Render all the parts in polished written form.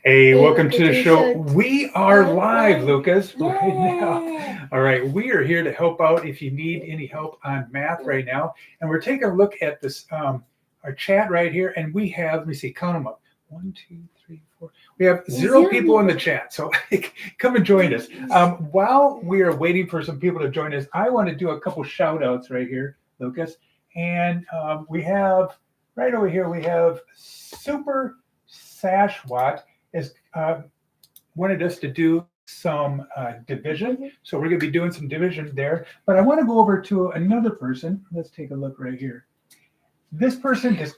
Hey, welcome to the show. We are live, Lucas, right now. All right, we are here to help out if you need any help on math right now. And we're taking a look at this, our chat right here. And we have, let me see, count them up. 1, 2, 3, 4. We have 0 people in the chat. So come and join us. While we are waiting for some people to join us, I want to do a couple shout outs right here, Lucas. And we have, right over here, we have Super Sashwat is wanted us to do some division. So we're going to be doing some division there. But I want to go over to another person. Let's take a look right here. This person is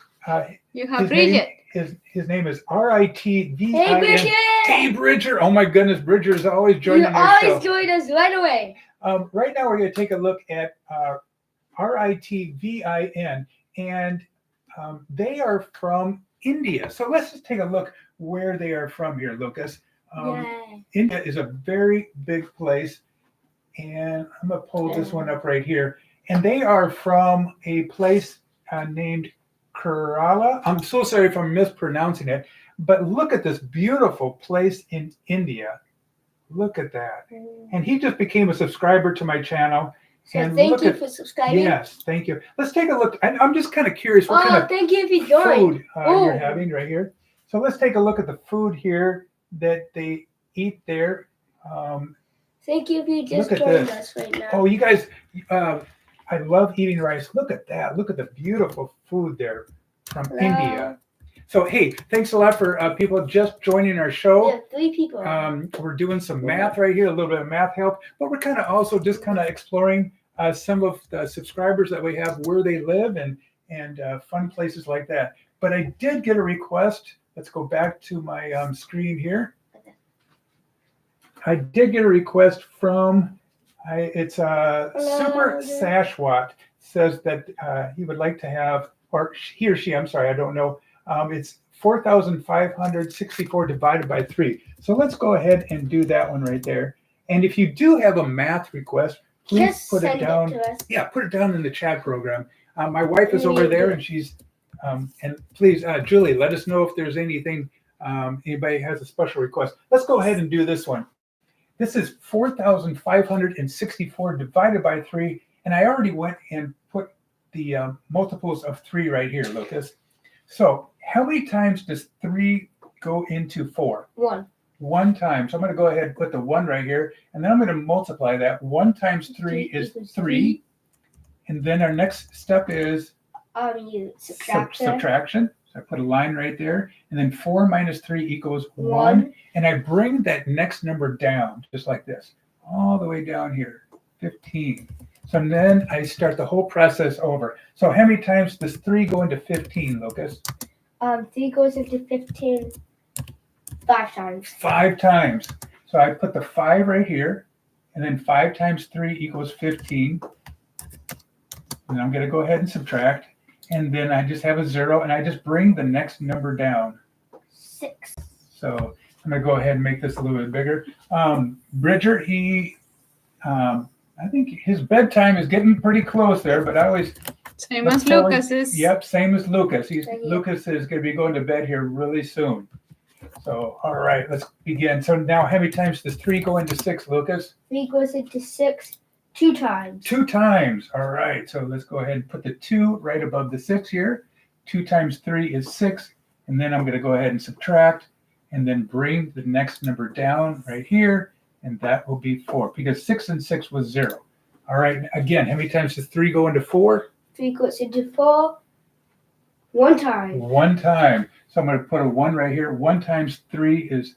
you have Bridget. His name is RITVIN. Hey, Bridget! Hey, Bridger! Oh my goodness, Bridger is always joining our show. You always join us right away. Right now we're going to take a look at RITVIN, and they are from India. So let's just take a look where they are from here, Lucas. India is a very big place, and I'm going to pull this one up right here. And they are from a place named Kerala. I'm so sorry if I'm mispronouncing it, but look at this beautiful place in India. Look at that. And he just became a subscriber to my channel. So and thank you for subscribing. Yes, thank you. Let's take a look. I'm just kind of curious what kind of thank you if you joined. Food you're having right here. So let's take a look at the food here that they eat there. Thank you if you just joined us right now. Oh, you guys, I love eating rice. Look at that. Look at the beautiful food there from India. So, hey, thanks a lot for people just joining our show. Yeah, 3 people. We're doing some math right here, a little bit of math help, but we're kind of also just kind of exploring some of the subscribers that we have, where they live, and fun places like that. But I did get a request. Let's go back to my screen here. I did get a request from, it's Super Sashwat, says that he would like to have, or he or she, I'm sorry, I don't know. It's 4,564 divided by 3. So let's go ahead and do that one right there. And if you do have a math request, please just put it down. Yeah, put it down in the chat program. My wife is over there, and she's, and please, Julie, let us know if there's anything, anybody has a special request. Let's go ahead and do this one. This is 4,564 divided by 3. And I already went and put the multiples of 3 right here, Lucas. So how many times does 3 go into 4? 1. 1 time. So I'm going to go ahead and put the 1 right here. And then I'm going to multiply that. 1 times 3 is 3. And then our next step is subtraction. So I put a line right there. And then 4 minus 3 equals 1. And I bring that next number down, just like this, all the way down here, 15. So then I start the whole process over. So how many times does 3 go into 15, Lucas? 3 goes into 15 5 times. 5 times. So I put the 5 right here, and then 5 times 3 equals 15. And I'm going to go ahead and subtract. And then I just have a 0, and I just bring the next number down. 6. So I'm going to go ahead and make this a little bit bigger. Bridger, I think his bedtime is getting pretty close there, but I always... Same as Lucas's. Yep, same as Lucas. Lucas is going to be going to bed here really soon. So, all right, let's begin. So now how many times does 3 go into 6, Lucas? 3 goes into 6 2 times. 2 times. All right, so let's go ahead and put the 2 right above the 6 here. 2 times 3 is 6. And then I'm going to go ahead and subtract and then bring the next number down right here. And that will be 4 because 6 and 6 was 0. All right, again, how many times does 3 go into 4? 3 goes into 4 1 time. 1 time. So I'm going to put a 1 right here. 1 times 3 is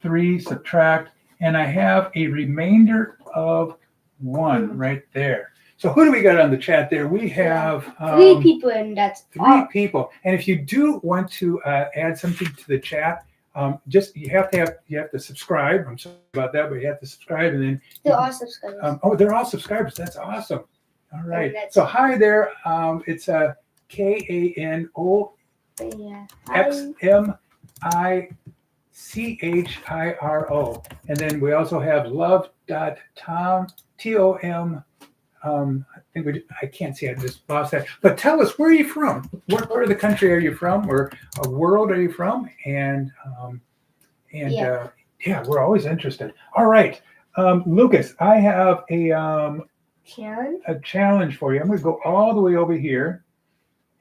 3, subtract, and I have a remainder of 1 right there. So who do we got on the chat there? We have 3 people, and that's 3 people. And if you do want to add something to the chat, just you have to subscribe. I'm sorry about that, but you have to subscribe, and then they're all subscribers. They're all subscribers. That's awesome. All right. So hi there. It's KANOXMICHIRO, and then we also have love.tom TOM. I can't see. I just lost that. But tell us, where are you from? What part of the country are you from, or world are you from? And And Yeah. yeah, we're always interested. All right, Lucas, I have Challenge. a challenge for you. I'm going to go all the way over here,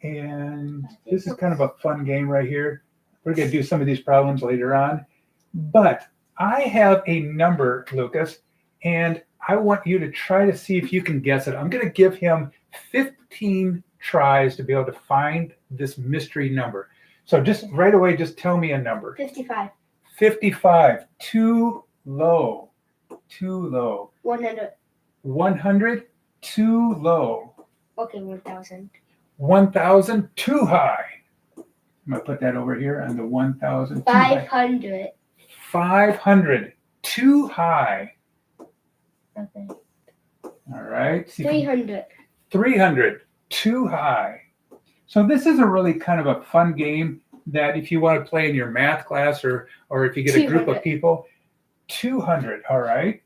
and this is kind of a fun game right here. We're going to do some of these problems later on, but I have a number, Lucas, and I want you to try to see if you can guess it. I'm going to give him 15 tries to be able to find this mystery number. So just right away, just tell me a number. 55. 55, too low, too low. 100. 100, too low. Okay, 1,000. 1,000, too high. I'm going to put that over here on the 1,000. 500. 500, too high. Okay. All right. 300. 300, too high. So this is a really kind of a fun game that if you want to play in your math class or if you get a group 200. of people, 200. All right.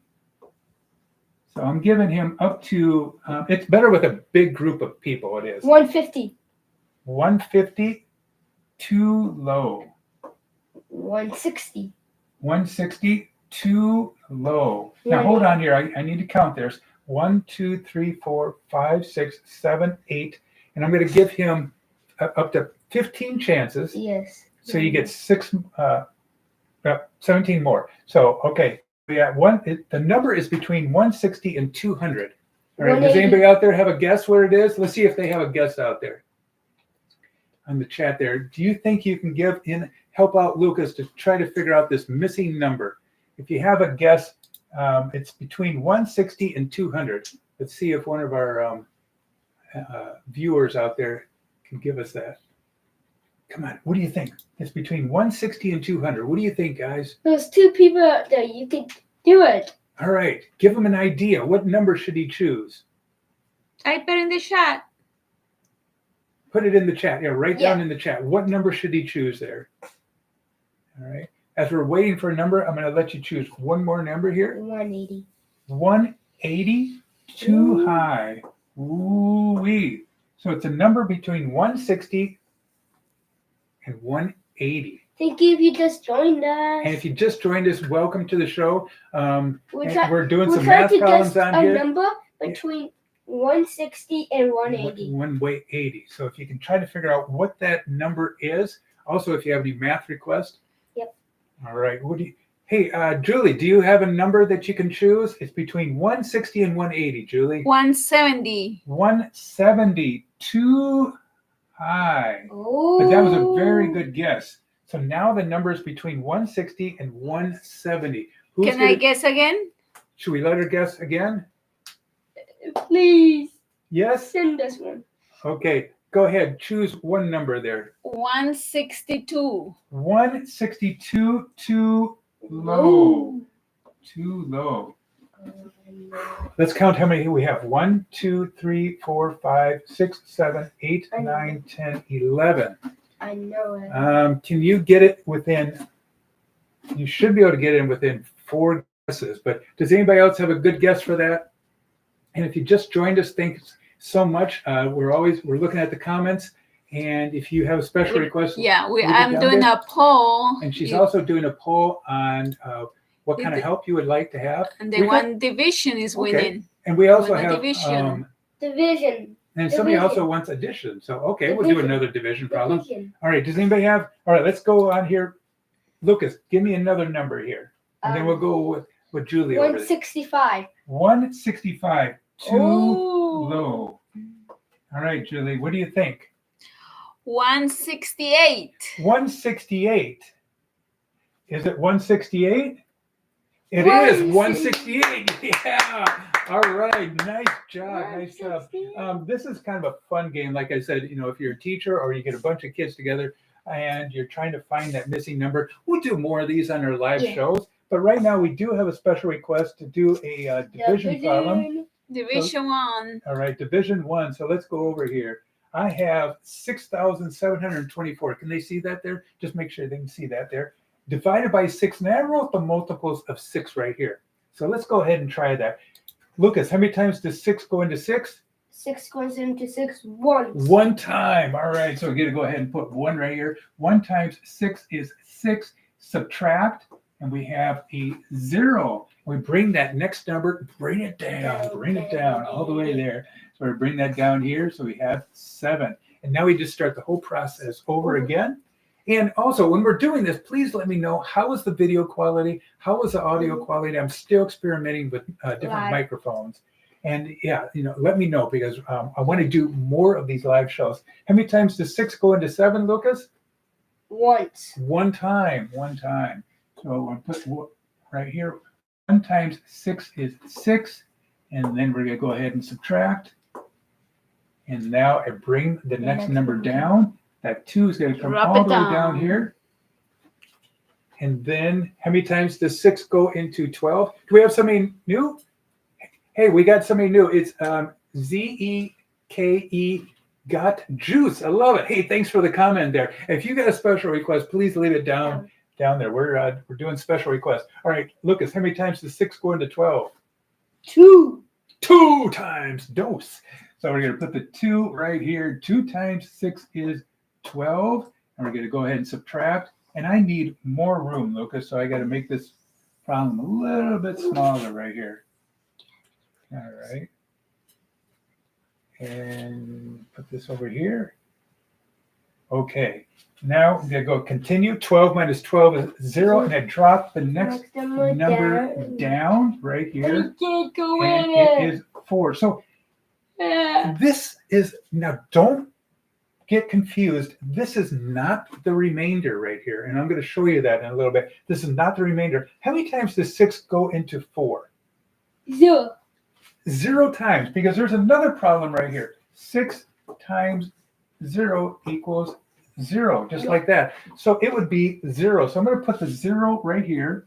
So I'm giving him up to, it's better with a big group of people, it is. 150. 150, too low. 160. 160, too low. Now hold on here, I need to count. There's 1, 2, 3, 4, 5, 6, 7, 8. And I'm going to give him up to 15 chances. Yes. So you get 17 more. So, okay. The number is between 160 and 200. All right. Does anybody out there have a guess where it is? Let's see if they have a guess out there on the chat there. Do you think you can help out Lucas to try to figure out this missing number? If you have a guess, it's between 160 and 200. Let's see if one of our viewers out there can give us that. Come on, what do you think? It's between 160 and 200. What do you think, guys? There's 2 people out there. You can do it. All right, give him an idea. What number should he choose? Type it in the chat. Put it in the chat. Yeah, write down in the chat. What number should he choose there? All right. As we're waiting for a number, I'm going to let you choose one more number here. 180. 180, too high. Ooh-wee. So it's a number between 160 and 180. Thank you if you just joined us. And if you just joined us, welcome to the show. We're doing some trying math to problems guess on here. a number between 160 and 180. 180. So if you can try to figure out what that number is. Also, if you have any math requests. Yep. All right. Hey, Julie, do you have a number that you can choose? It's between 160 and 180, Julie. 170. 170. Too high. Oh. But that was a very good guess. So now the number is between 160 and 170. I guess again? Should we let her guess again? Please. Yes? Send us one. Okay, go ahead. Choose one number there. 162. 162, too low. Too low. Let's count how many we have. 1, 2, 3, 4, 5, 6, 7, 8, 9, 10, 11. I know it. Can you get it within? You should be able to get it within 4 guesses. But does anybody else have a good guess for that? And if you just joined us, thanks so much. We're looking at the comments, and if you have a special request, I'm doing a poll. And she's also doing a poll on what kind of help you would like to have. And the one division is winning. And we also have division. And somebody also wants addition. So, okay, we'll do another division problem. Division. All right, does anybody have? All right, let's go on here. Lucas, give me another number here. And then we'll go with Julie over there. 165. 165, too low. All right, Julie, what do you think? 168. 168. Is it 168? It is 168. Yeah. All right. Nice job. Nice job. This is kind of a fun game. Like I said, if you're a teacher or you get a bunch of kids together and you're trying to find that missing number, we'll do more of these on our live shows. But right now we do have a special request to do a division problem. Division 1. All right. Division 1. So let's go over here. I have 6,724. Can they see that there? Just make sure they can see that there. Divided by 6, and I wrote the multiples of 6 right here. So let's go ahead and try that. Lucas, how many times does 6 go into 6? 6 goes into 6 once. One time. All right, so we're going to go ahead and put 1 right here. 1 times 6 is 6. subtract, and we have a 0. We bring that next number, bring it down all the way there. So we bring that down here, so we have 7. And now we just start the whole process over again. And also, when we're doing this, please let me know, how is the video quality? How is the audio quality? I'm still experimenting with different microphones. And yeah, let me know, because I want to do more of these live shows. How many times does 6 go into 7, Lucas? Once. One time. So we'll put right here, 1 times 6 is 6. And then we're going to go ahead and subtract. And now I bring the next number down. That 2 is going to come all the way down here. And then how many times does 6 go into 12? Do we have somebody new? Hey, we got somebody new. It's ZEKE got juice. I love it. Hey, thanks for the comment there. If you got a special request, please leave it down there. We're doing special requests. All right, Lucas, how many times does 6 go into 12? 2. 2 times dose. So we're going to put the 2 right here. 2 times 6 is 12. And we're going to go ahead and subtract. And I need more room, Lucas, so I got to make this problem a little bit smaller right here. All right. And put this over here. Okay. Now I'm going to go continue. 12 minus 12 is 0. And I drop the next number down right here. And it is 4. So this is, now don't get confused. This is not the remainder right here. And I'm going to show you that in a little bit. This is not the remainder. How many times does 6 go into 4? 0. 0 times, because there's another problem right here. 6 times 0 equals 0, just like that. So it would be 0. So I'm going to put the 0 right here.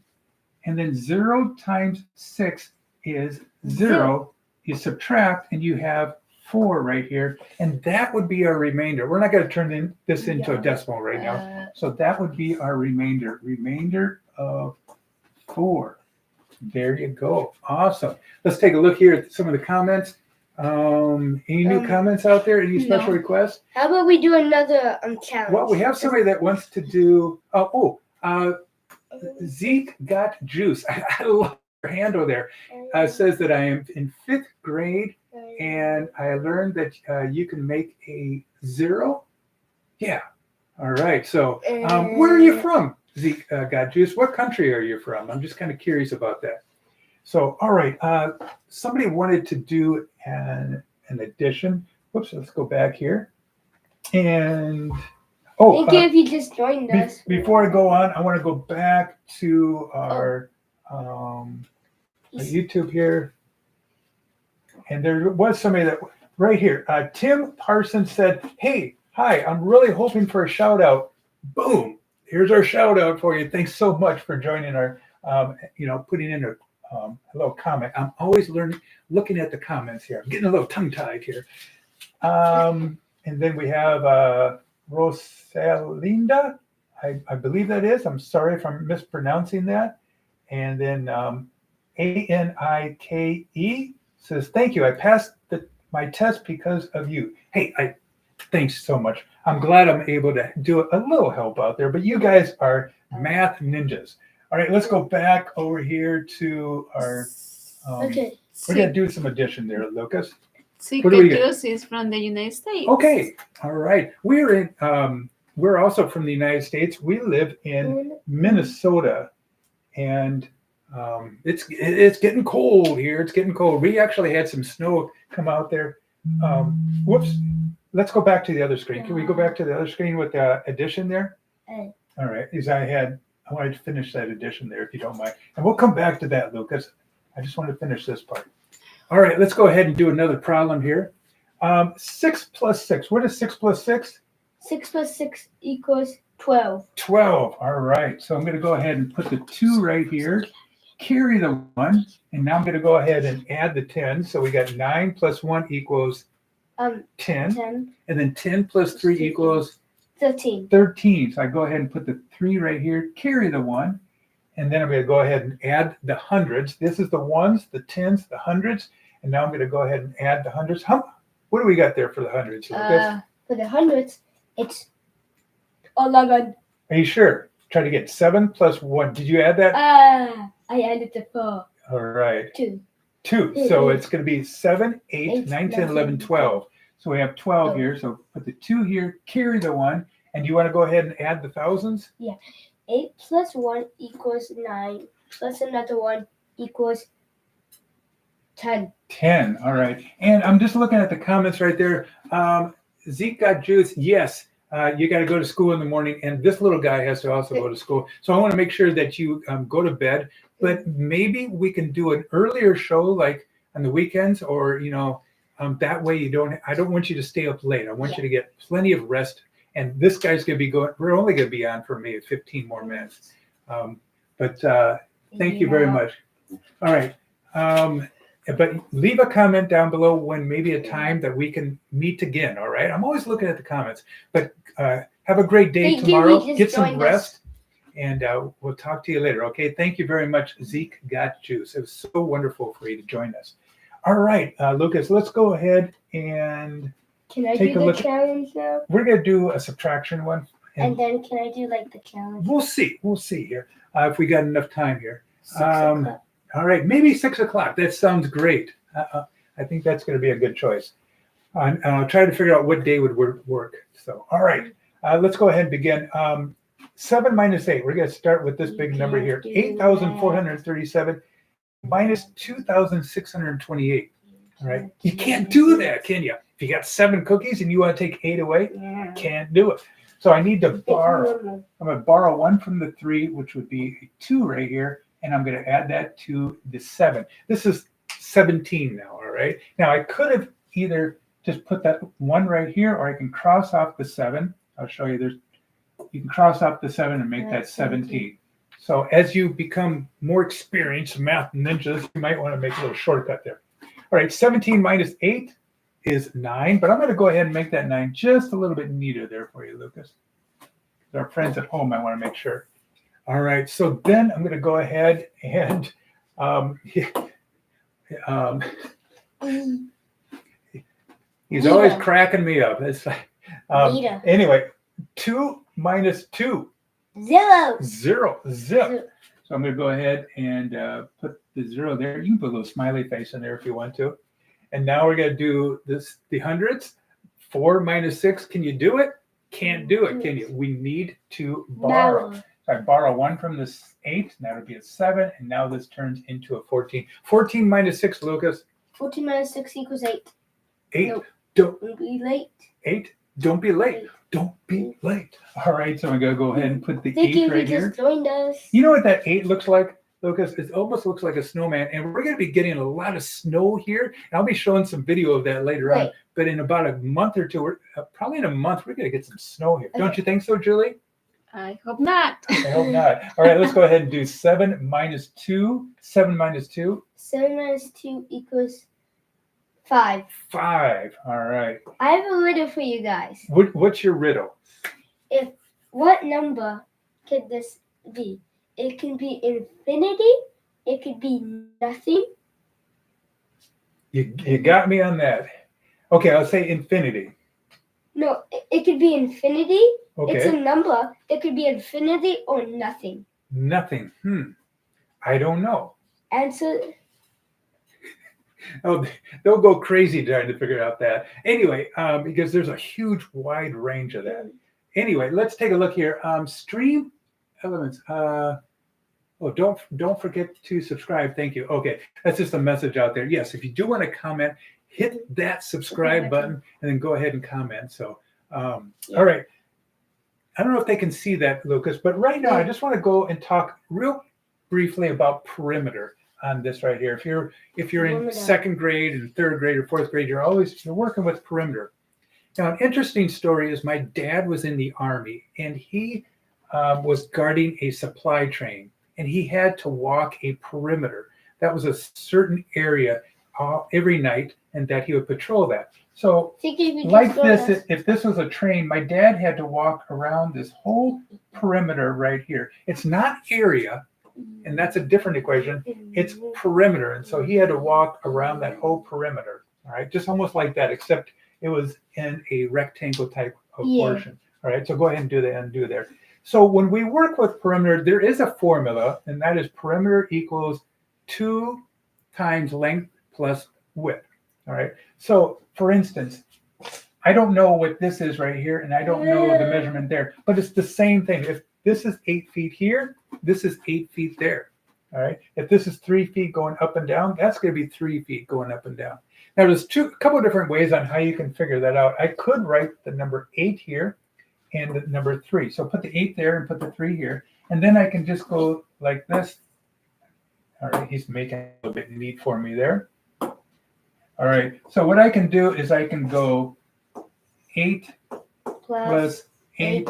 And then 0 times 6 is 0. You subtract and you have 4 right here. And that would be our remainder. We're not going to turn this into a decimal right now. So that would be our remainder. Remainder of 4. There you go. Awesome. Let's take a look here at some of the comments. Any new comments out there? Any special requests? How about we do another challenge? Well, we have somebody that wants to do, Zeke got juice. I love your handle there. Says that I am in 5th grade and I learned that you can make a 0. Yeah. All right. So where are you from, Zeke got juice? What country are you from? I'm just kind of curious about that. So, all right. Somebody wanted to do an addition. Whoops. Let's go back here. And thank you if you just joined us. Before I go on, I want to go back to our YouTube here. And there was somebody that right here. Tim Parsons said, "Hey, hi, I'm really hoping for a shout out." Boom. Here's our shout out for you. Thanks so much for joining our, putting in a little comment. I'm always looking at the comments here. I'm getting a little tongue tied here. And then we have Rosalinda. I believe that is. I'm sorry if I'm mispronouncing that. And then Anike says, "Thank you. I passed my test because of you." Hey, thanks so much. I'm glad I'm able to do a little help out there, but you guys are math ninjas. All right, let's go back over here to our, Okay. We're going to do some addition there, Lucas. What do we get? Is from the United States. Okay, all right. We're also from the United States. We live in Minnesota, and it's getting cold here. It's getting cold. We actually had some snow come out there. Whoops. Let's go back to the other screen. Can we go back to the other screen with the addition there? All right. I wanted to finish that addition there, if you don't mind. And we'll come back to that, Lucas. I just want to finish this part. All right. Let's go ahead and do another problem here. 6 plus 6. What is 6 plus 6? 6 plus 6 equals 12. 12. All right. So I'm going to go ahead and put the 2 right here. Carry the 1. And now I'm going to go ahead and add the 10. So we got 9 plus 1 equals 10. And then 10 plus 3 equals 13. 13. So I go ahead and put the 3 right here, carry the 1, and then I'm going to go ahead and add the hundreds. This is the ones, the tens, the hundreds, and now I'm going to go ahead and add the hundreds. What do we got there for the hundreds, Lucas? For the hundreds, it's 11. Are you sure? try to get 7 plus 1. Did you add that? I added the 4. All right. 2. 2. So it's going to be 7, 8, 8, 9, 10, 11, 11, 12. So we have 12 here. So put the 2 here, carry the 1. And you want to go ahead and add the thousands? Yeah. 8 plus 1 equals 9. Plus another 1 equals 10. 10. All right. And I'm just looking at the comments right there. Zeke got juice. Yes. You got to go to school in the morning. And this little guy has to also go to school. So I want to make sure that you go to bed. But maybe we can do an earlier show like on the weekends or, that way I don't want you to stay up late. I want you to get plenty of rest. And this guy's going to be we're only going to be on for maybe 15 more minutes. But thank you very much. All right. But leave a comment down below when maybe a time that we can meet again. All right. I'm always looking at the comments. But have a great day tomorrow. Get some rest. And we'll talk to you later. Okay. Thank you very much, Zeke Got Juice. It was so wonderful for you to join us. All right, Lucas, let's go ahead and can I do the challenge now? We're going to do a subtraction one. And then can I do like the challenge? We'll see. We'll see here if we got enough time here. 6 o'clock. All right, maybe 6 o'clock. That sounds great. I think that's going to be a good choice. And I'll try to figure out what day would work. So, all right, let's go ahead and begin. 7 minus 8. We're going to start with this big number here. 8,437 minus 2,628. All right. You can't do that, can you? If you got 7 cookies and you want to take 8 away, can't do it. So I need to borrow. I'm going to borrow 1 from the 3, which would be a 2 right here. And I'm going to add that to the 7. This is 17 now, all right? Now I could have either just put that 1 right here, or I can cross off the 7. I'll show you. You can cross off the 7 and make that 17. So as you become more experienced math ninjas, you might want to make a little shortcut there. All right, 17 minus 8 is 9, but I'm going to go ahead and make that 9 just a little bit neater there for you, Lucas. Our friends at home, I want to make sure. All right, so then I'm going to go ahead and he's always cracking me up. It's like, anyway, 2 minus 2. 0. 0. Zip. So I'm going to go ahead and put the 0 there. You can put a little smiley face in there if you want to. And now we're going to do the hundreds. 4 minus 6. Can you do it? Can't do it, can you? We need to borrow. So I borrow 1 from this 8. That would be a 7. And now this turns into a 14. 14 minus 6, Lucas. 14 minus 6 equals 8. 8. Nope. Don't be late. 8. Don't be late. Don't be late. All right, so I'm going to go ahead and put the 8 right here. Just joined us. You know what that 8 looks like, Lucas? It almost looks like a snowman. And we're going to be getting a lot of snow here. And I'll be showing some video of that later on. But in about a month or two, probably in a month, we're going to get some snow here. Don't you think so, Julie? I hope not. I hope not. All right, let's go ahead and do 7 minus 2. 7 minus 2. 7 minus 2 equals 5. 5. All right. I have a riddle for you guys. What's your riddle? What number could this be? It can be infinity. It could be nothing. You got me on that. Okay, I'll say infinity. No, it could be infinity. Okay. It's a number. It could be infinity or nothing. Nothing. I don't know. Answer. Oh, they'll go crazy trying to figure out that. Anyway, because there's a huge wide range of that. Anyway, let's take a look here. Stream elements. Don't forget to subscribe. Thank you. Okay, that's just a message out there. Yes, if you do want to comment, hit that subscribe button and then go ahead and comment. So, all right. I don't know if they can see that, Lucas, but right now I just want to go and talk real briefly about perimeter on this right here. If you're in 2nd grade and 3rd grade or 4th grade, you're working with perimeter. Now, an interesting story is my dad was in the Army and he was guarding a supply train and he had to walk a perimeter. That was a certain area every night and that he would patrol that. So like this, if this was a train, my dad had to walk around this whole perimeter right here. It's not area, and that's a different equation. It's perimeter. And so he had to walk around that whole perimeter. All right, just almost like that, except it was in a rectangle type of portion. All right, so go ahead and do that and do there. So when we work with perimeter, there is a formula, and that is perimeter equals 2 times length plus width. All right. So for instance, I don't know what this is right here, and I don't know the measurement there, but it's the same thing. If this is 8 feet here, this is 8 feet there. All right. If this is 3 feet going up and down, that's going to be 3 feet going up and down. Now there's a couple of different ways on how you can figure that out. I could write the number 8 here and the number 3. So put the 8 there and put the 3 here. And then I can just go like this. All right, he's making it a little bit neat for me there. All right, so what I can do is I can go 8 plus 8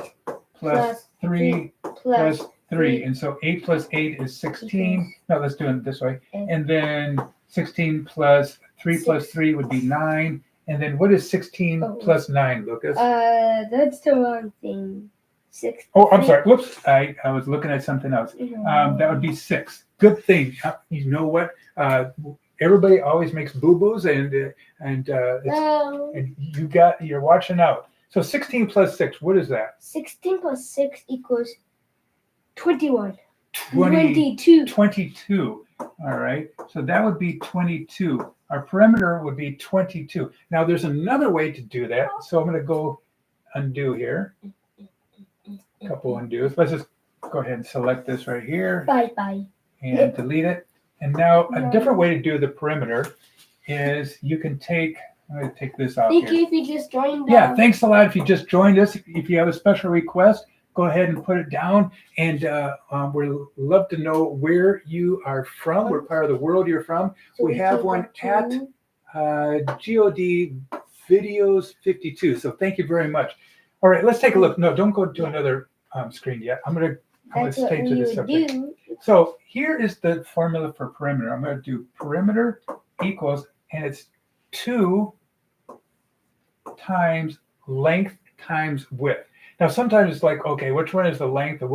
plus 3 plus 3. And so 8 plus 8 is 16. No, let's do it this way. And then 16 plus 3 plus 3 would be 9. And then what is 16 plus 9, Lucas? That's the wrong thing. 6. Oh, I'm sorry. Whoops. I was looking at something else. That would be 6. Good thing. You know what? Everybody always makes boo-boos, and you're watching out. So 16 plus 6, what is that? 16 plus 6 equals 21. 22. 22. All right. So that would be 22. Our perimeter would be 22. Now there's another way to do that. So I'm going to go undo here. A couple undos. Let's just go ahead and select this right here. Bye. And delete it. And now a different way to do the perimeter is you can take, I'm going to take this off Thank here. you if you just joined. Yeah, thanks a lot if you just joined us. If you have a special request, go ahead and put it down. And we'd love to know where you are from, what part of the world you're from. So we have one at GOD Videos 52. So thank you very much. All right, let's take a look. No, don't go to another screen yet. I'm going to stay to the subject. So here is the formula for perimeter. I'm going to do perimeter equals, and it's 2 times length times width. Now sometimes it's like, okay, which one is the length and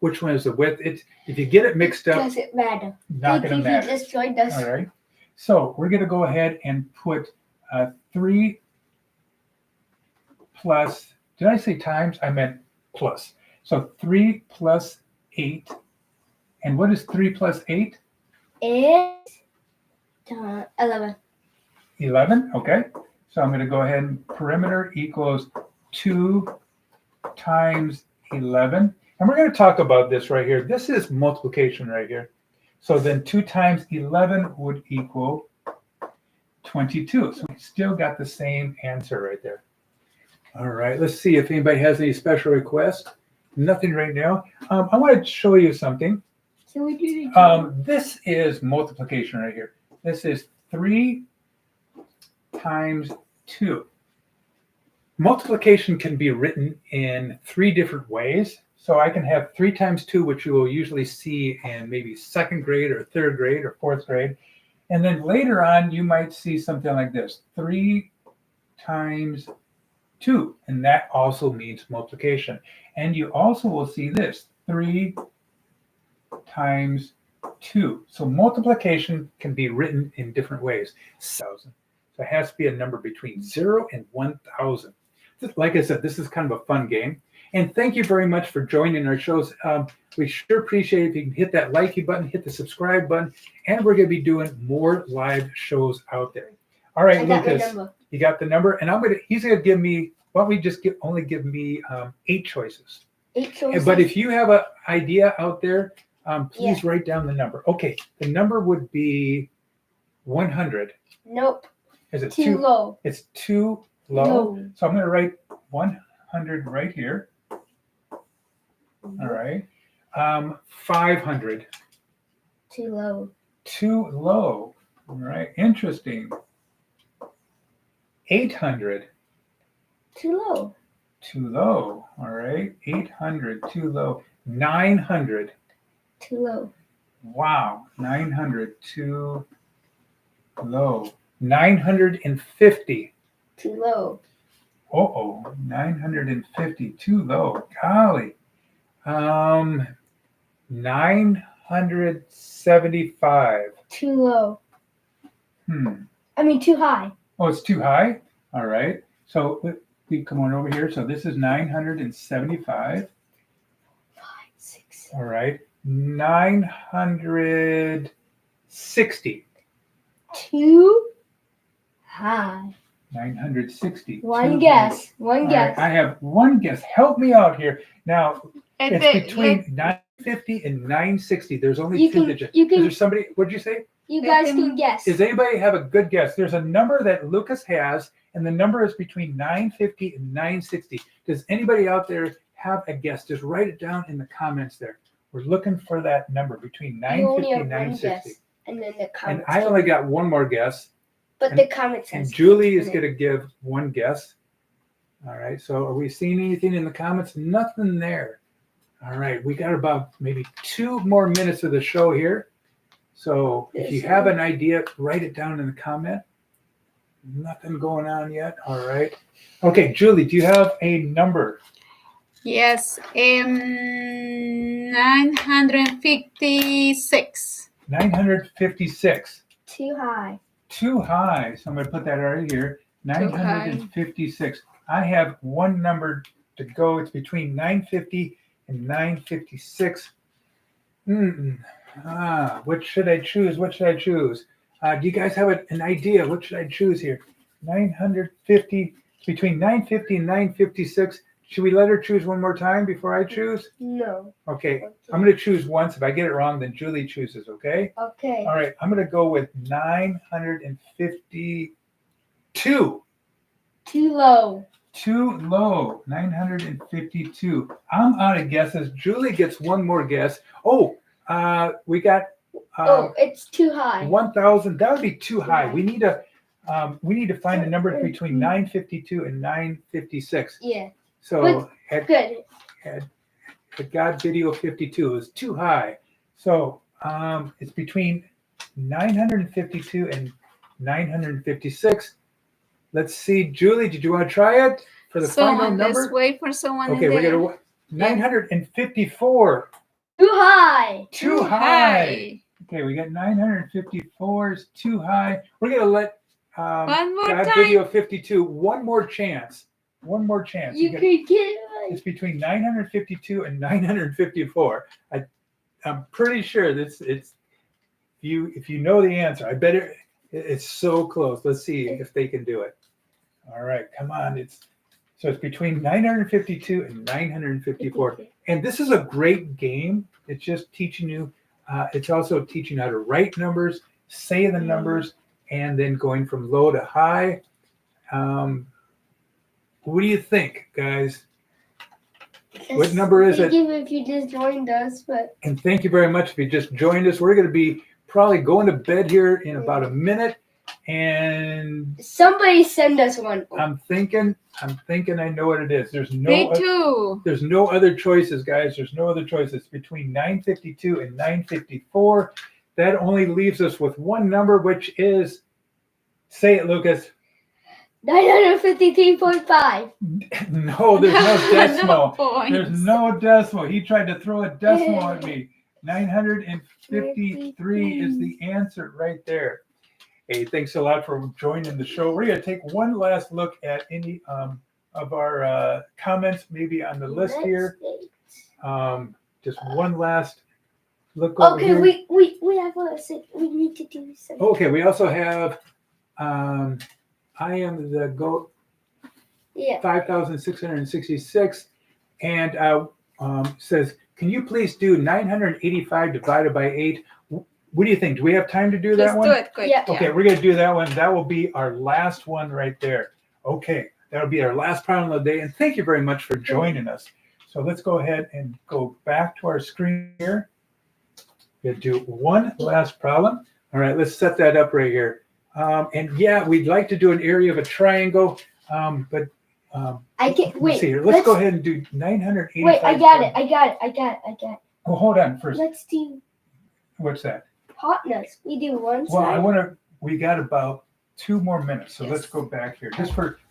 which one is the width? It's if you get it mixed up, doesn't matter. Not going to matter. You just joined us. All right. So we're going to go ahead and put 3 plus. Did I say times? I meant plus. So 3 plus 8. And what is 3 plus 8? It's 11. 11, okay. So I'm going to go ahead and perimeter equals 2 times 11. And we're going to talk about this right here. This is multiplication right here. So then 2 times 11 would equal 22. So we still got the same answer right there. All right, let's see if anybody has any special requests. Nothing right now. I want to show you something. Can we do it? This is multiplication right here. This is 3 times 2. Multiplication can be written in 3 different ways. So I can have 3 times 2, which you will usually see in maybe 2nd grade or 3rd grade or 4th grade. And then later on, you might see something like this, 3 times 2. And that also means multiplication. And you also will see this, 3 times 2. So multiplication can be written in different ways. 1,000. So it has to be a number between 0 and 1,000. Like I said, this is kind of a fun game. And thank you very much for joining our shows. We sure appreciate it if you can hit that like button, hit the subscribe button, and we're going to be doing more live shows out there. All right, Lucas, you got the number, and he's going to give me. Why don't we just only give me 8 choices? 8 choices. But if you have an idea out there, please write down the number. Okay, the number would be 100. Nope. Is it too low? It's too low. So I'm going to write 100 right here. All right. 500. Too low. Too low. All right. Interesting. 800. Too low. Too low. All right. 800. Too low. 900. Too low. Wow. 900. Too low. 950. Too low. 950. Too low. Golly. 975. Too low. I mean, too high. Oh, it's too high? All right. So we come on over here. So this is 975. All right. 960. Too high. 960. One guess. One All guess. right, I have one guess. Help me out here. Now, And it's between 950 and 960. There's only You two can- digits. you can- Is there somebody, what'd you say? You guys can guess. Does anybody have a good guess? There's a number that Lucas has, and the number is between 950 and 960. Does anybody out there have a guess? Just write it down in the comments there. We're looking for that number between You only 950 have and one 960. guess, and then the And comments. I only got one more guess. But the comments. And Julie is going to give one guess. All right. So are we seeing anything in the comments? Nothing there. All right. We got about maybe 2 more minutes of the show here. So if you have an idea, write it down in the comment. Nothing going on yet. All right. Okay, Julie, do you have a number? Yes. 956. 956. Too high. Too high. So I'm going to put that right here. 956. I have one number to go. It's between 950 and 956. What should I choose? What should I choose? Do you guys have an idea? What should I choose here? 950, between 950 and 956. Should we let her choose one more time before I choose? No. Okay. I'm going to choose once. If I get it wrong, then Julie chooses, okay? Okay. All right. I'm going to go with 952. Too low. Too low. 952. I'm out of guesses. Julie gets one more guess. We got it's too high. 1,000. That would be too high. We need to find a number between 952 and 956. Yeah. So Good. at God Video 52 is too high. So it's between 952 and 956. Let's see, Julie, did you want to try it for the final number? Let's wait for someone. Okay, we're gonna 954. Too high. Too high. Okay, we got 954 is too high. We're gonna let One more God time. Video 52 one more chance. One more chance. You could get it. It's between 952 and 954. I'm pretty sure it's if you know the answer. I bet it's so close. Let's see if they can do it. All right, come on. It's between 952 and 954. And this is a great game. It's just teaching you. It's also teaching how to write numbers, say the numbers, and then going from low to high. What do you think, guys? What number is it? Thank you if you just joined us, And thank you very much if you just joined us. We're going to be probably going to bed here in about a minute. And somebody send us one. I'm thinking I know what it is. Me too. There's no other choices, guys. There's no other choices. Between 952 and 954. That only leaves us with one number, which is, say it, Lucas. 953.5. No, there's no decimal. points. There's no decimal. He tried to throw a decimal at me. 953 is the answer right there. Hey, thanks a lot for joining the show. We're going to take one last look at any of our comments, maybe on the list here. Just one last look over here. Okay, we have we need to do something. Okay, we also have I am the GOAT 5,666 and says, can you please do 985 divided by 8? What do you think? Do we have time to do that one? Let's do it quick. Yeah. Okay, we're going to do that one. That will be our last one right there. Okay, that'll be our last problem of the day. And thank you very much for joining us. So let's go ahead and go back to our screen here. We'll do one last problem. All right, let's set that up right here. And yeah, we'd like to do an area of a triangle, but I can't wait. Let's see here. Let's go ahead and do 985. Wait, I got it. Oh, hold on first. Let's do What's that? hotness. We do one Well, side. we got about 2 more minutes, so let's go back here.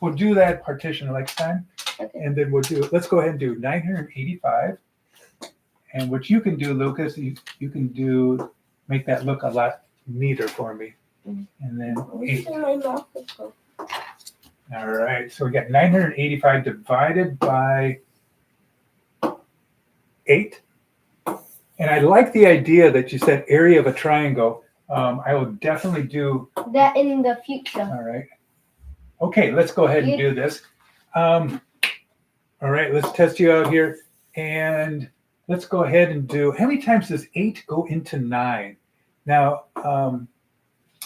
We'll do that partition next time, Okay. and then let's go ahead and do 985. And what you can do, Lucas, you can make that look a lot neater for me. And then 8. All right, so we got 985 divided by 8. And I like the idea that you said area of a triangle. I will definitely do. That in the future. All right. Okay, let's go ahead and do this. All right, let's test you out here. And let's go ahead and do, how many times does 8 go into 9? Now,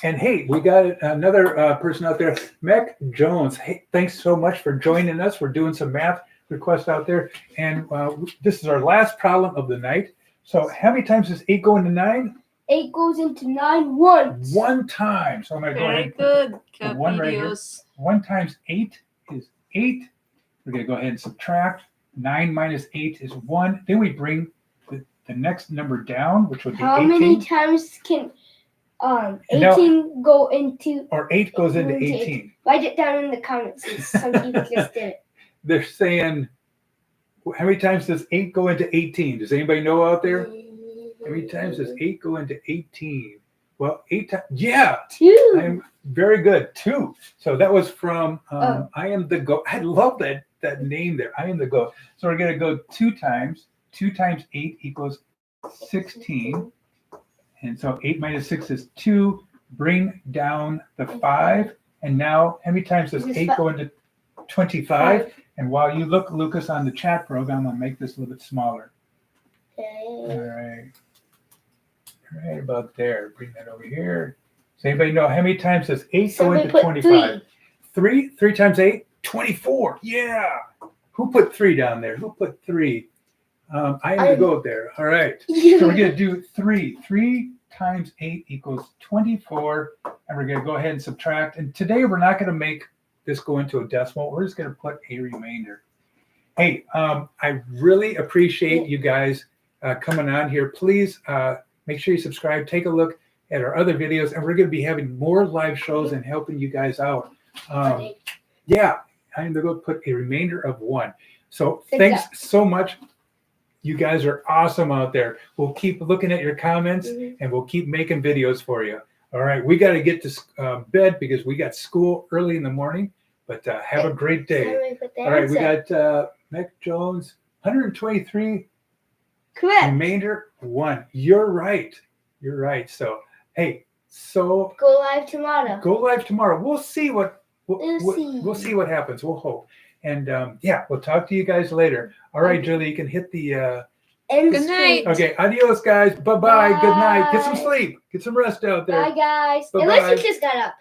and hey, we got another person out there, Mech Jones. Hey, thanks so much for joining us. We're doing some math requests out there. And this is our last problem of the night. So how many times does 8 go into 9? 8 goes into 9 once. 1 time. So I'm going to go ahead Very and good. put the 1 right here. Videos. 1 times 8 is 8. We're going to go ahead and subtract. 9 minus 8 is 1. Then we bring the next number down, which would be 18. How many times can 18 go into? Or 8 goes into 18. Write it down in the comments. Some people just did it. They're saying, how many times does 8 go into 18? Does anybody know out there? How many times does 8 go into 18? Well, 8 times. Yeah. 2. I'm very good. 2. So that was from I Am the Goat. I love that name there. I Am the Goat. So we're going to go 2 times. 2 times 8 equals 16. And so 8 minus 6 is 2. Bring down the 5. And now, how many times does 8 go into 25? And while you look, Lucas, on the chat program, I'll make this a little bit smaller. All right. Right about there. Bring that over here. Does anybody know how many times does 8 go into 25? 3 times 8? 24. Yeah. Who put 3 down there? Who put 3? I am the goat there. All right. So we're going to do 3. 3 times 8 equals 24. And we're going to go ahead and subtract. And today we're not going to make this go into a decimal. We're just going to put a remainder. Hey, I really appreciate you guys coming on here. Please make sure you subscribe. Take a look at our other videos. And we're going to be having more live shows and helping you guys out. Yeah, I'm going to put a remainder of 1. So thanks so much. You guys are awesome out there. We'll keep looking at your comments and we'll keep making videos for you. All right, we got to get to bed because we got school early in the morning, but have a great day. All right, we got Mech Jones, 123. Correct. Remainder 1. You're right. You're right. So, hey, so go live tomorrow. Go live tomorrow. We'll see what we'll see what happens. We'll hope. And yeah, we'll talk to you guys later. All right, Julie, you can hit the Good night. Okay, adios, guys. Bye-bye. Good night. Get some sleep. Get some rest out there. Bye, guys. Bye-bye. Unless you just got up.